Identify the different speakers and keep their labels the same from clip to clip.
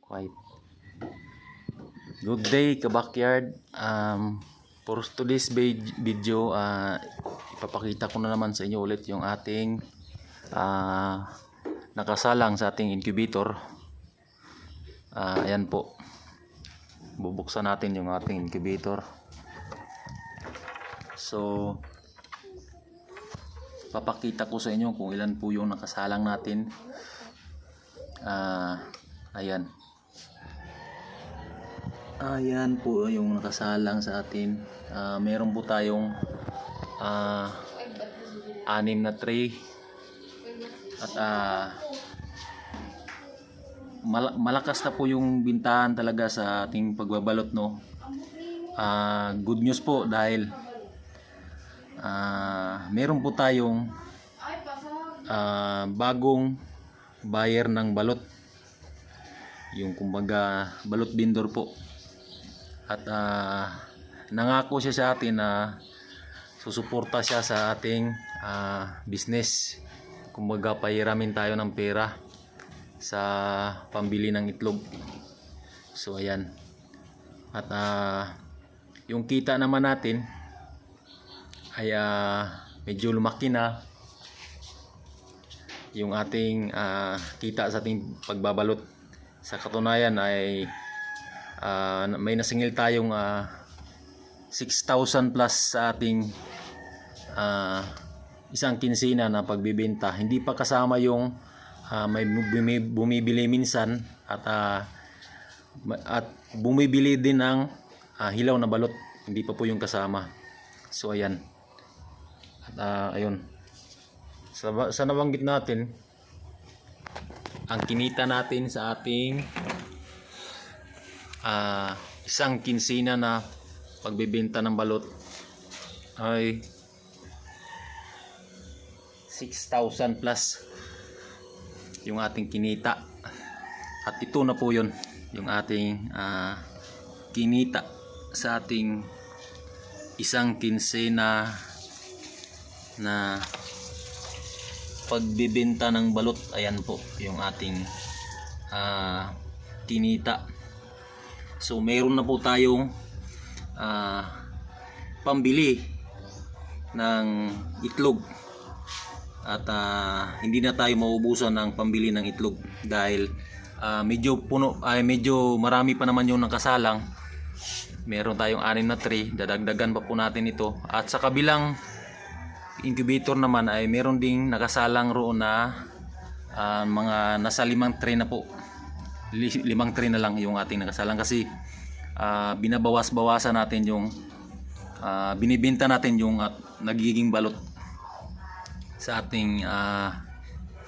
Speaker 1: Quiet. Good day ka-backyard. For today's video, ipapakita ko na naman sa inyo ulit yung ating nakasalang sa ating incubator. Ayan po. Bubuksan natin yung ating incubator. So, papakita ko sa inyo kung ilan po yung nakasalang natin. Ayan. Ayan po yung nakasalang sa atin. Meron po tayong 6 na tray. At malakas na po yung bintahan talaga sa ating pagbabalot, no. Good news po dahil meron po tayong bagong buyer ng balot. Yung kumbaga balot vendor po. At nangako siya sa atin na susuporta siya sa ating business. Kumbaga pahiramin tayo ng pera sa pambili ng itlog. So ayan. At yung kita naman natin ay medyo lumaki na yung ating kita sa ating pagbabalot. Sa katunayan ay may nasingil tayong 6,000 plus sa ating isang kinsina na pagbibenta. Hindi pa kasama yung may bumibili minsan at bumibili din ng hilaw na balot. Hindi pa po yung kasama. So ayan. At ayun. Sa nabanggit natin, ang kinita natin sa ating isang kinsina na pagbebenta ng balot ay 6,000 plus yung ating kinita. At ito na po yun, yung ating kinita sa ating isang kinsina na pagbebenta ng balot. Ayan po yung ating kinita. So mayroon na po tayong pambili ng itlog. At hindi na tayo maubusan ng pambili ng itlog dahil medyo marami pa naman yung nakasalang. Meron tayong 6 na tray, dadagdagan pa po natin ito. At sa kabilang incubator naman ay meron ding nakasalang roon na mga nasa 5 tray na po. 5 tray na lang yung ating nakasalang kasi binabawas-bawasan natin yung binibenta natin yung nagiging balot sa ating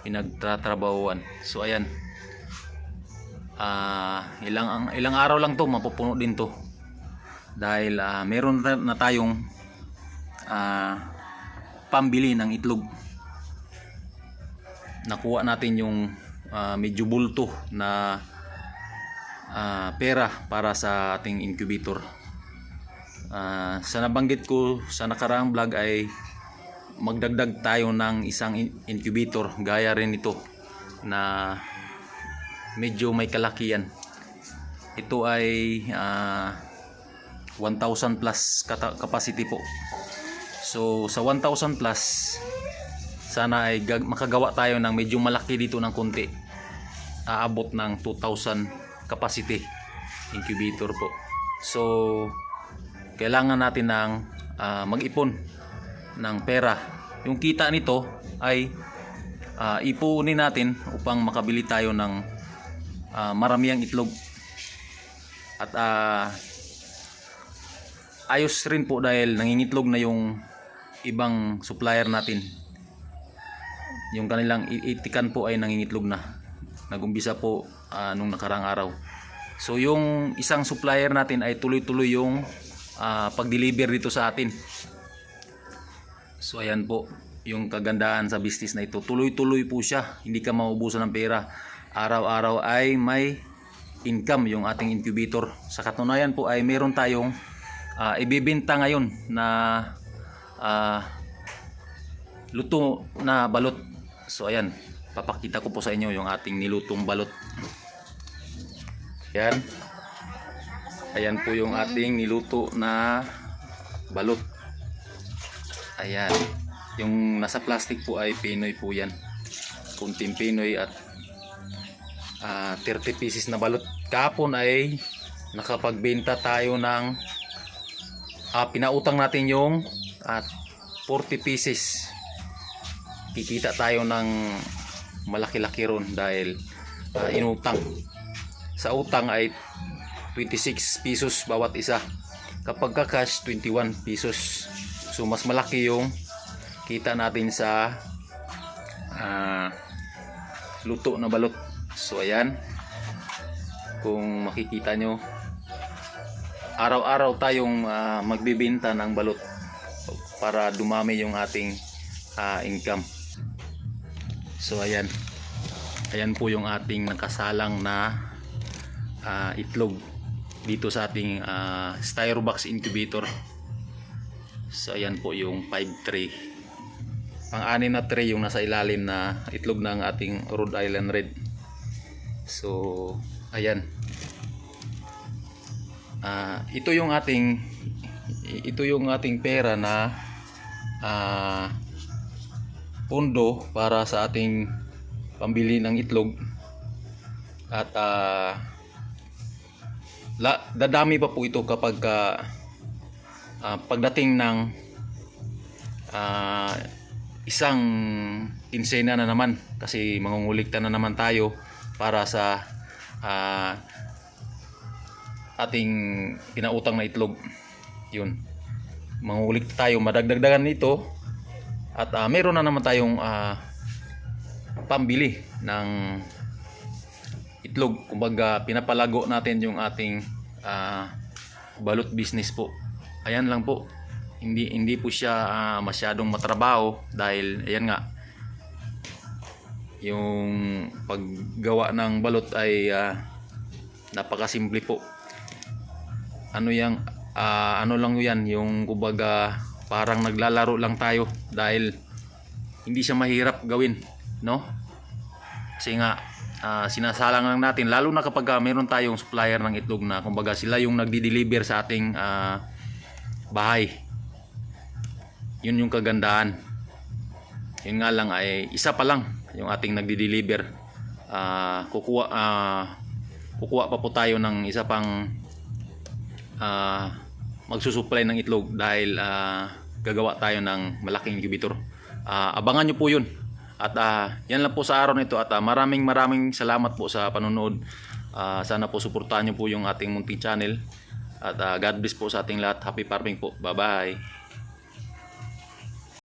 Speaker 1: pinagtatrabahuan. So ayan, ilang araw lang to mapupuno din to dahil meron na tayong pambili ng itlog. Nakuha natin yung medyo bulto na pera para sa ating incubator. Sa nabanggit ko sa nakaraang vlog ay magdagdag tayo ng isang incubator gaya rin ito na medyo may kalakihan. Ito ay 1,000 plus capacity po. So sa 1,000 plus sana ay makagawa tayo ng medyo malaki dito ng konti. Aabot ng 2,000 capacity incubator po. So kailangan natin ng mag-ipon ng pera. Yung kita nito ay ipunin natin upang makabili tayo ng maramihang itlog. At ayos rin po dahil nangingitlog na yung ibang supplier natin. Yung kanilang itikan po ay nangingitlog na. Nagumpisa po nung nakarang araw. So yung isang supplier natin ay tuloy-tuloy yung pag-deliver dito sa atin. So ayan po yung kagandahan sa business na ito. Tuloy-tuloy po siya. Hindi ka maubusan ng pera. Araw-araw ay may income yung ating incubator. Sa katunayan po ay meron tayong ibibenta ngayon na luto na balot. So ayan, papakita ko po sa inyo yung ating nilutong balot. Yan. Ayan po yung ating niluto na balot. Ayan. Yung nasa plastic po ay Pinoy po yan. Kunting Pinoy at 30 pieces na balot. Kahapon ay nakapagbenta tayo ng pinautang natin yung 40 pieces. Kikita tayo ng malaki-laki ron dahil inutang. Sa utang ay 26 pesos bawat isa. Kapag ka cash, 21 pesos. So mas malaki yung kita natin sa luto na balot. So ayan, kung makikita nyo, araw-araw tayong magbibenta ng balot para dumami yung ating income. So ayan, ayan po yung ating nakasalang na itlog dito sa ating Styrobox incubator. So ayan po yung 5 tray, pang-anim na tray yung nasa ilalim na itlog ng ating Rhode Island Red. So ayan, ito yung ating pera na pondo para sa ating pambili ng itlog. At dadami pa po ito kapag pagdating ng isang kinsena na naman, kasi mangungulikta na naman tayo para sa ating pinautang na itlog. Yun, mangungulikta tayo, madagdagdagan nito at meron na naman tayong pambili ng itlog. Kumbaga pinapalago natin yung ating balot business po. Ayan lang po, hindi po siya masyadong matrabaho dahil ayan nga, yung paggawa ng balot ay napakasimple po. Ano lang yan, yung kumbaga parang naglalaro lang tayo dahil hindi siya mahirap gawin, no? Kasi nga sinasalang lang natin, lalo na kapag meron tayong supplier ng itlog na kumbaga sila yung nagdi-deliver sa ating bahay. Yun yung kagandahan. Yun nga lang ay isa pa lang yung ating nagdi-deliver. Kukuha pa po tayo ng isa pang magsusupply ng itlog dahil gagawa tayo ng malaking incubator. Abangan nyo po yun. At yan lang po sa araw nito, at maraming salamat po sa panonood. Sana po suportahan nyo po yung ating munting channel. At God bless po sa ating lahat. Happy farming po. Bye bye.